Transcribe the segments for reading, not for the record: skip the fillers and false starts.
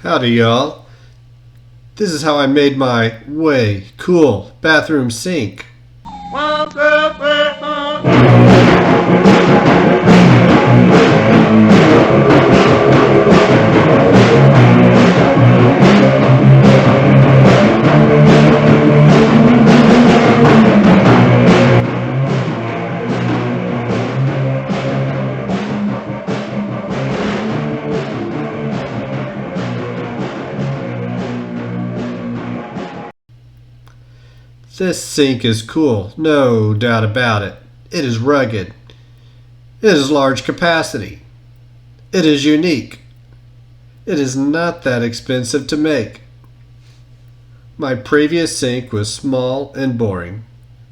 Howdy y'all. This is how I made my way cool bathroom sink. This sink is cool, no doubt about it. It is rugged. It is large capacity. It is unique. It is not that expensive to make. My previous sink was small and boring.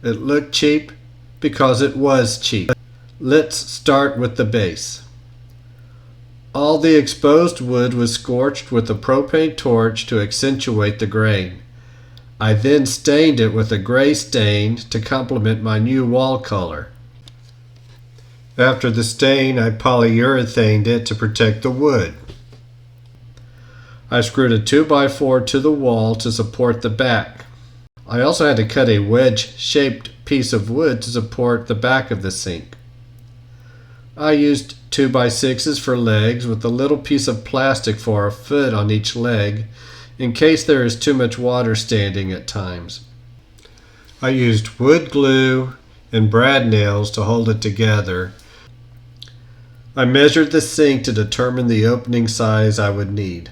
It looked cheap because it was cheap. Let's start with the base. All the exposed wood was scorched with a propane torch to accentuate the grain. I then stained it with a gray stain to complement my new wall color. After the stain, I polyurethaned it to protect the wood. I screwed a 2x4 to the wall to support the back. I also had to cut a wedge-shaped piece of wood to support the back of the sink. I used 2x6s for legs with a little piece of plastic for a foot on each leg, in case there is too much water standing at times. I used wood glue and brad nails to hold it together. I measured the sink to determine the opening size I would need.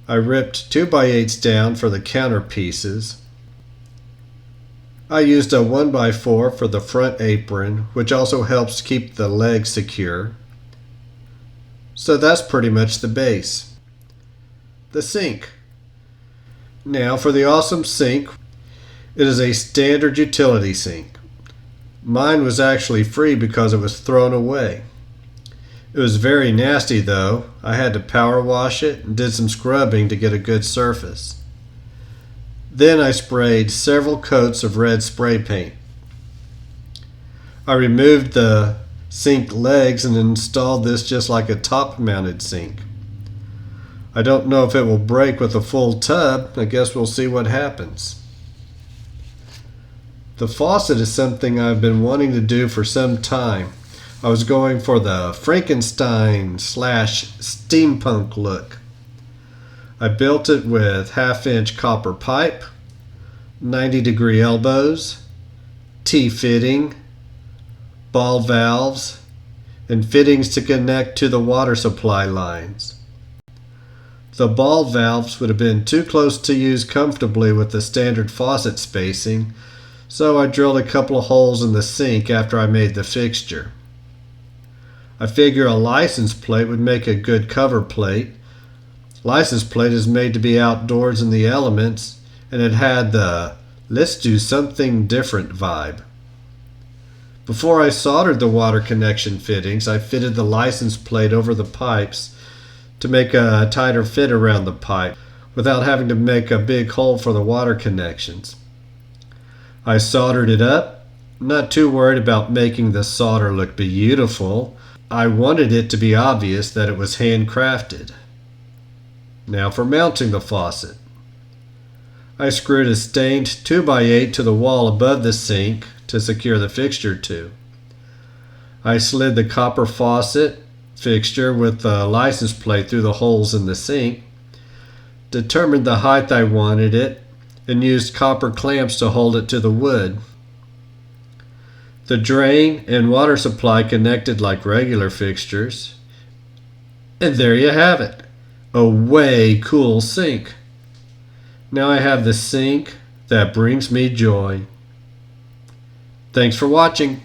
I ripped 2x8s down for the counter pieces. I used a 1x4 for the front apron, which also helps keep the legs secure. So that's pretty much the base. The sink. Now for the awesome sink. It is a standard utility sink. Mine was actually free because it was thrown away. It was very nasty though. I had to power wash it and did some scrubbing to get a good surface. Then I sprayed several coats of red spray paint. I removed the sink legs and installed this just like a top-mounted sink. I don't know if it will break with a full tub. I guess we'll see what happens. The faucet is something I've been wanting to do for some time. I was going for the Frankenstein/steampunk look. I built it with 1/2-inch copper pipe, 90-degree elbows, T-fitting, ball valves, and fittings to connect to the water supply lines. The ball valves would have been too close to use comfortably with the standard faucet spacing, so I drilled a couple of holes in the sink after I made the fixture. I figure a license plate would make a good cover plate. License plate is made to be outdoors in the elements, and it had the "let's do something different" vibe. Before I soldered the water connection fittings, I fitted the license plate over the pipes to make a tighter fit around the pipe without having to make a big hole for the water connections. I soldered it up, not too worried about making the solder look beautiful. I wanted it to be obvious that it was handcrafted. Now for mounting the faucet. I screwed a stained 2x8 to the wall above the sink to secure the fixture to. I slid the copper faucet fixture with the license plate through the holes in the sink, determined the height I wanted it, and used copper clamps to hold it to the wood. The drain and water supply connected like regular fixtures. And there you have it. A way cool sink. Now I have the sink that brings me joy. Thanks for watching.